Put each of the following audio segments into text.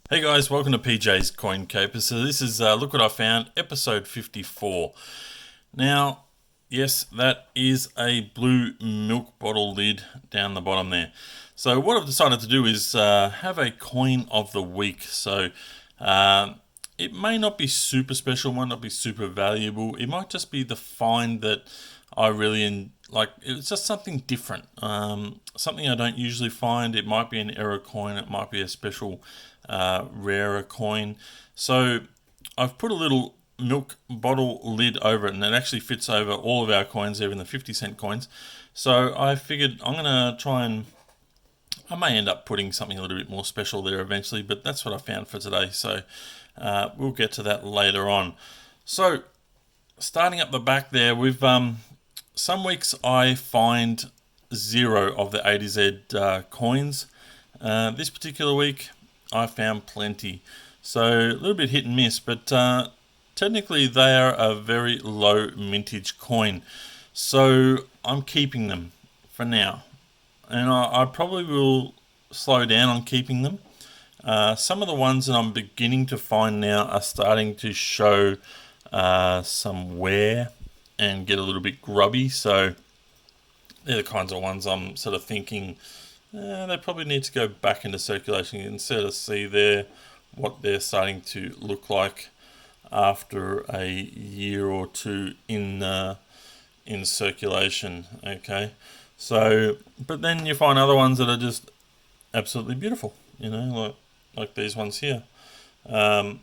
Hey guys, welcome to PJ's Coin Caper. So this is Look What I Found, episode 54. Now, yes, that is a blue milk bottle lid down the bottom there. So what I've decided to do is have a coin of the week. So it may not be super special, might not be super valuable. It might just be the find that I really like. It's just something different, something I don't usually find. It might be an error coin. It might be a special rarer coin. So I've put a little milk bottle lid over it, and it actually fits over all of our coins, even the 50-cent coins. So I figured I'm going to try and I may end up putting something a little bit more special there eventually, but that's what I found for today. So we'll get to that later on. So starting up the back there, we've some weeks I find zero of the A to Z coins. This particular week I found plenty. So a little bit hit and miss, but technically they are a very low mintage coin. So I'm keeping them for now. And I probably will slow down on keeping them. Some of the ones that I'm beginning to find now are starting to show some wear and get a little bit grubby. So they're the kinds of ones I'm sort of thinking they probably need to go back into circulation. You can sort of see there what they're starting to look like after a year or two in circulation. Okay, so but then you find other ones that are just absolutely beautiful. You know, like these ones here. So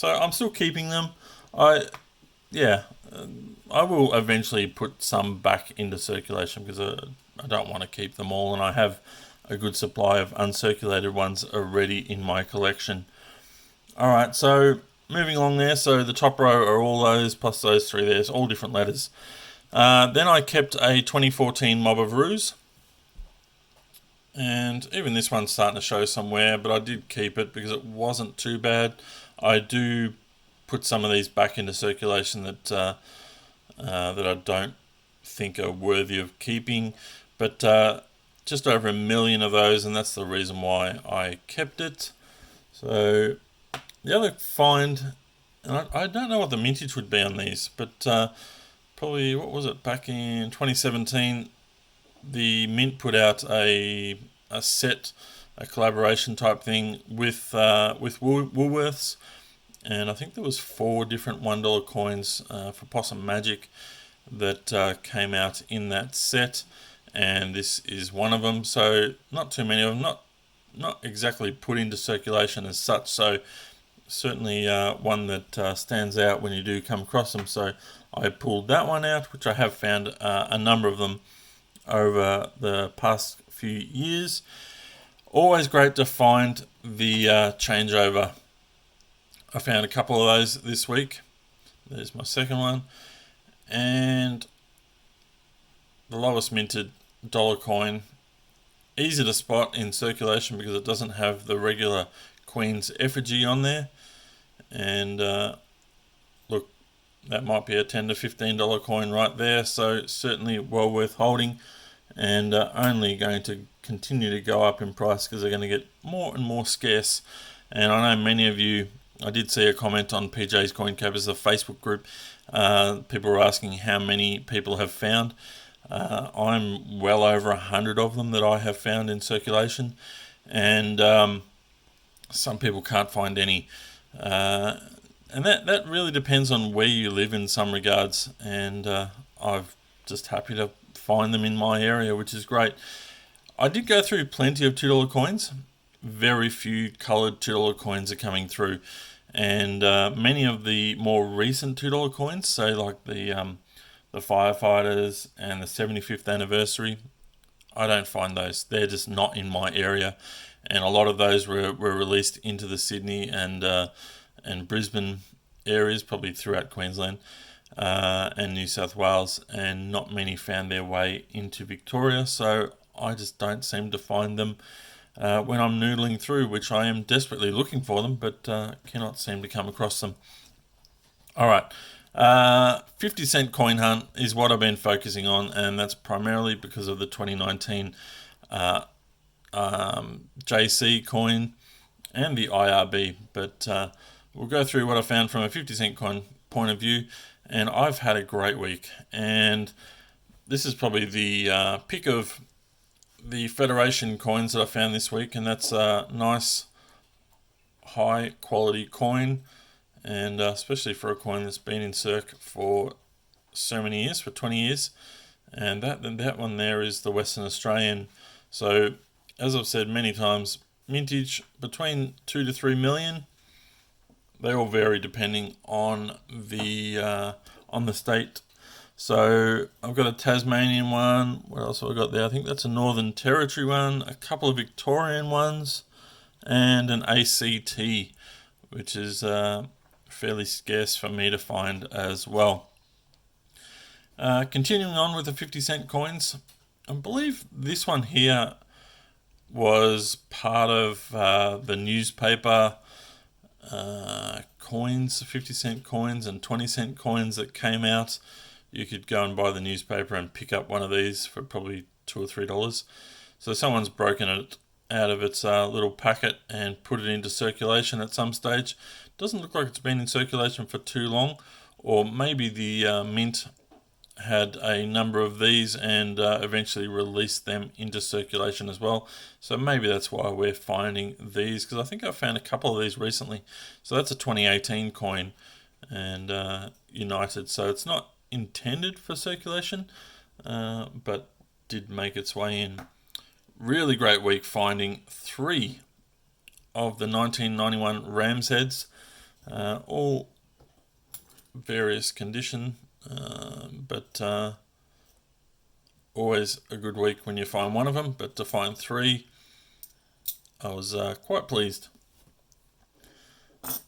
I'm still keeping them. Yeah, I will eventually put some back into circulation because I don't want to keep them all, and I have a good supply of uncirculated ones already in my collection. All right, so moving along there. So the top row are all those plus those three. There's all different letters. Then I kept a 2014 Mob of Ruse. And even this one's starting to show somewhere, but I did keep it because it wasn't too bad. I do put some of these back into circulation that I don't think are worthy of keeping, but just over 1 million of those, and that's the reason why I kept it. So the other find, and I don't know what the mintage would be on these, but probably, what was it, back in 2017, the Mint put out a set, a collaboration type thing with Woolworths, and I think there was 4 different $1 coins for Possum Magic that came out in that set, and this is one of them. So not too many of them, not exactly put into circulation as such. So certainly one that stands out when you do come across them. So I pulled that one out, which I have found a number of them over the past few years. Always great to find the changeover. I found a couple of those this week. There's my second one. And the lowest minted dollar coin. Easy to spot in circulation because it doesn't have the regular Queen's effigy on there. And look, that might be a $10 to $15 coin right there. So certainly well worth holding, and only going to continue to go up in price because they're going to get more and more scarce. And I know many of you, I did see a comment on PJ's Coin Capers, the Facebook group. People were asking how many people have found. I'm well over 100 of them that I have found in circulation, and some people can't find any. And that really depends on where you live in some regards, and I'm just happy to find them in my area, which is great. I did go through plenty of $2 coins. Very few coloured $2 coins are coming through, and many of the more recent $2 coins, say like the Firefighters and the 75th anniversary, I don't find those. They're just not in my area, and a lot of those were released into the Sydney and Brisbane areas, probably throughout Queensland and New South Wales, and not many found their way into Victoria. So I just don't seem to find them when I'm noodling through, which I am desperately looking for them, but cannot seem to come across them. All right. 50-cent coin hunt is what I've been focusing on, and that's primarily because of the 2019 JC coin. and the IRB, but we'll go through what I found from a 50-cent coin point of view, and I've had a great week. And this is probably the pick of the Federation coins that I found this week, and that's a nice high quality coin, and especially for a coin that's been in circ for so many years, for 20 years. And that one there is the Western Australian. So as I've said many times, mintage between 2 to 3 million. They all vary depending on the state. So I've got a Tasmanian one. What else have I got there? I think that's a Northern Territory one, a couple of Victorian ones, and an ACT, which is fairly scarce for me to find as well. Continuing on with the 50-cent coins, I believe this one here was part of the newspaper coins, 50-cent coins and 20-cent coins that came out. You could go and buy the newspaper and pick up one of these for probably $2 or $3. So someone's broken it out of its little packet and put it into circulation at some stage. Doesn't look like it's been in circulation for too long, or maybe the mint had a number of these and eventually released them into circulation as well. So maybe that's why we're finding these, because I think I found a couple of these recently. So that's a 2018 coin, and United. So it's not intended for circulation, but did make its way in. Really great week finding 3 of the 1991 Rams heads, all various condition. But always a good week when you find one of them, but to find 3, I was quite pleased.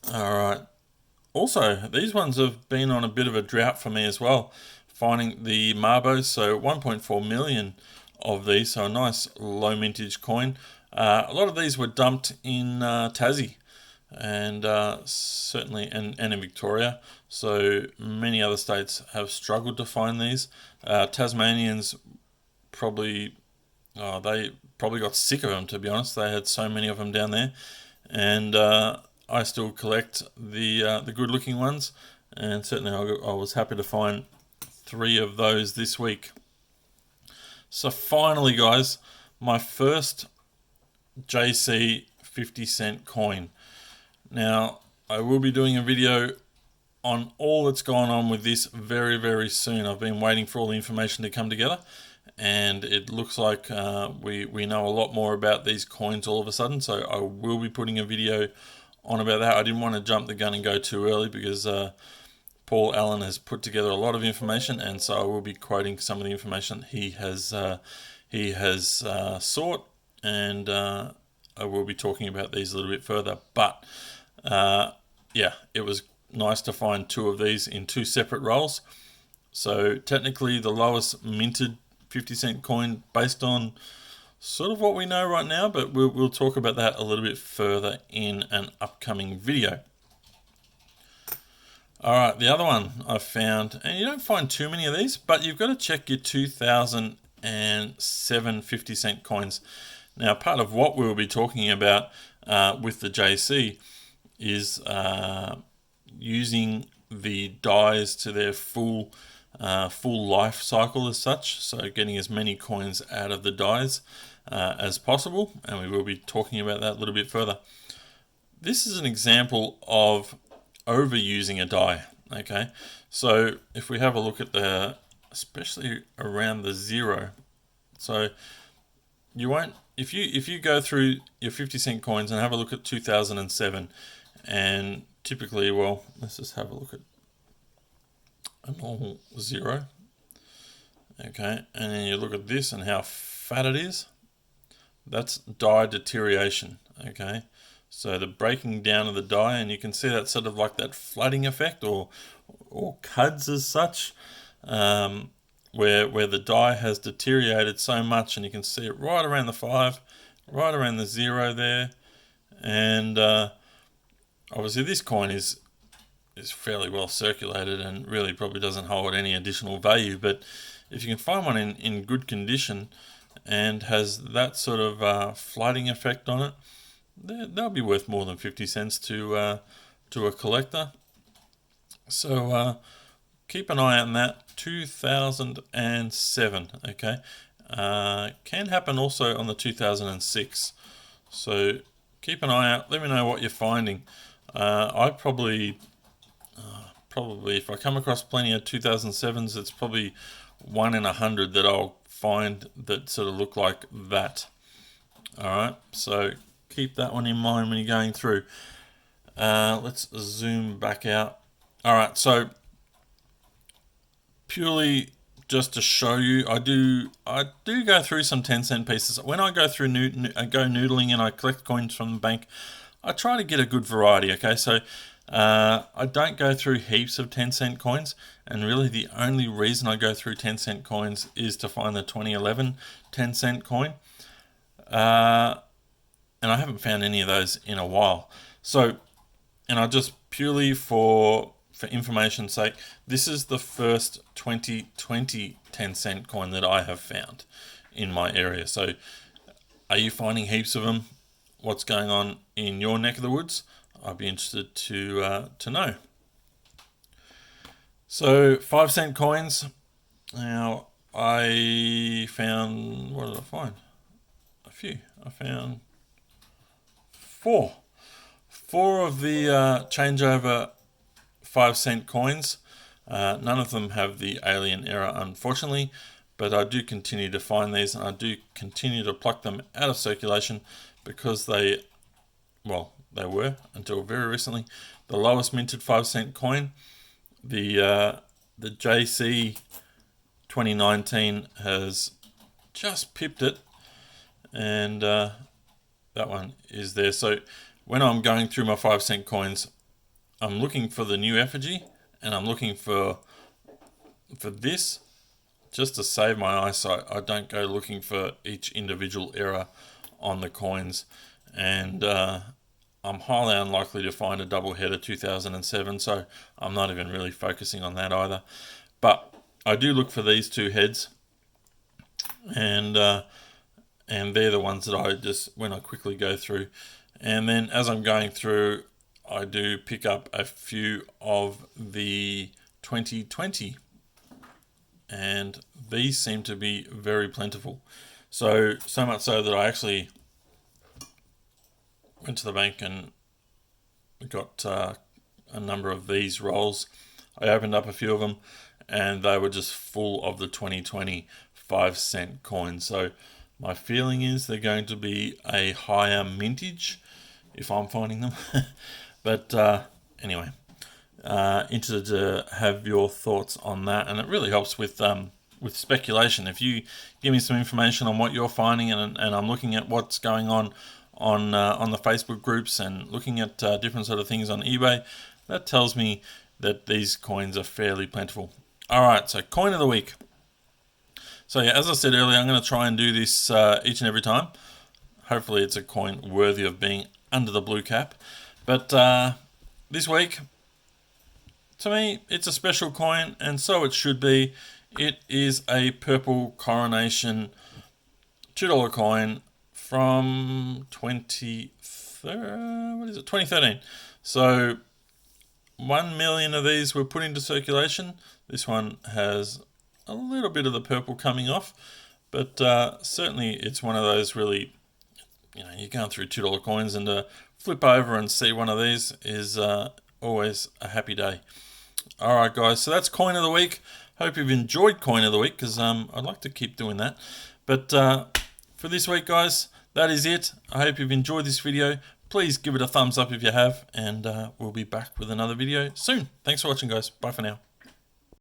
Alright, also these ones have been on a bit of a drought for me as well, finding the Marbos. So 1.4 million of these, so a nice low mintage coin. A lot of these were dumped in Tassie, and certainly and in Victoria. So many other states have struggled to find these. Tasmanians probably got sick of them, to be honest. They had so many of them down there, and I still collect the good looking ones, and certainly I was happy to find 3 of those this week. So finally, guys, my first JC 50-cent coin. Now, I will be doing a video on all that's gone on with this very, very soon. I've been waiting for all the information to come together, and it looks like we know a lot more about these coins all of a sudden, so I will be putting a video on about that. I didn't want to jump the gun and go too early, because Paul Allen has put together a lot of information, and so I will be quoting some of the information he has sought, and I will be talking about these a little bit further. But yeah, it was nice to find 2 of these in 2 separate rolls. So technically the lowest minted 50-cent coin based on sort of what we know right now, but we'll talk about that a little bit further in an upcoming video. Alright, the other one I found, and you don't find too many of these, but you've got to check your 2007 50-cent coins. Now, part of what we'll be talking about with the JC is using the dies to their full life cycle as such, so getting as many coins out of the dies as possible, and we will be talking about that a little bit further. This is an example of overusing a die. Okay, so if we have a look at especially around the 0, so you won't, if you go through your 50-cent coins and have a look at 2007, and typically, well, let's just have a look at a normal 0. Okay, and then you look at this and how fat it is. That's die deterioration. Okay, so the breaking down of the die, and you can see that sort of like that flooding effect, or cuds as such, where the die has deteriorated so much, and you can see it right around the 5, right around the 0 there, and obviously this coin is fairly well circulated and really probably doesn't hold any additional value, but if you can find one in good condition and has that sort of flooding effect on it, they'll be worth more than 50 cents to a collector. So keep an eye on that. 2007, okay. Can happen also on the 2006. So keep an eye out. Let me know what you're finding. I probably if I come across plenty of 2007s, it's probably 1 in 100 that I'll find that sort of look like that. All right, so keep that one in mind when you're going through. Let's zoom back out. All right, so purely just to show you, I do go through some 10-cent pieces. When I go through go noodling and I collect coins from the bank, I try to get a good variety. Okay, so I don't go through heaps of 10-cent coins, and really the only reason I go through 10-cent coins is to find the 2011 10-cent coin. And I haven't found any of those in a while. So, and I just purely for information's sake, this is the first 2020 10-cent coin that I have found in my area. So, are you finding heaps of them? What's going on in your neck of the woods? I'd be interested to know. So 5-cent coins. Now I found, what did I find? A few. I found 4 of the changeover 5-cent coins. None of them have the alien error, unfortunately, but I do continue to find these, and I do continue to pluck them out of circulation because they were, until very recently, the lowest minted 5-cent coin. The JC 2019 has just pipped it, and that one is there. So when I'm going through my 5-cent coins, I'm looking for the new effigy, and I'm looking for this, just to save my eyesight. I don't go looking for each individual error on the coins, and I'm highly unlikely to find a double header 2007, so I'm not even really focusing on that either. But I do look for these 2 heads, and they're the ones that I just, when I quickly go through. And then as I'm going through, I do pick up a few of the 2020, and these seem to be very plentiful. So much so that I actually went to the bank and got a number of these rolls. I opened up a few of them, and they were just full of the 2020 5-cent coins. So my feeling is they're going to be a higher mintage if I'm finding them. But anyway, interested to have your thoughts on that, and it really helps with speculation. If you give me some information on what you're finding, and I'm looking at what's going on the Facebook groups and looking at different sort of things on eBay, that tells me that these coins are fairly plentiful. All right, so coin of the week. So yeah, as I said earlier, I'm going to try and do this each and every time. Hopefully it's a coin worthy of being under the blue cap. But this week, to me, it's a special coin, and so it should be. It is a purple coronation $2 coin from 2013. So 1 million of these were put into circulation. This one has a little bit of the purple coming off, but certainly it's one of those really, you're going through $2 coins, and to flip over and see one of these is always a happy day. All right, guys, so that's coin of the week. Hope you've enjoyed coin of the week, because I'd like to keep doing that. But for this week, guys, that is it. I hope you've enjoyed this video. Please give it a thumbs up if you have, and we'll be back with another video soon. Thanks for watching, guys. Bye for now.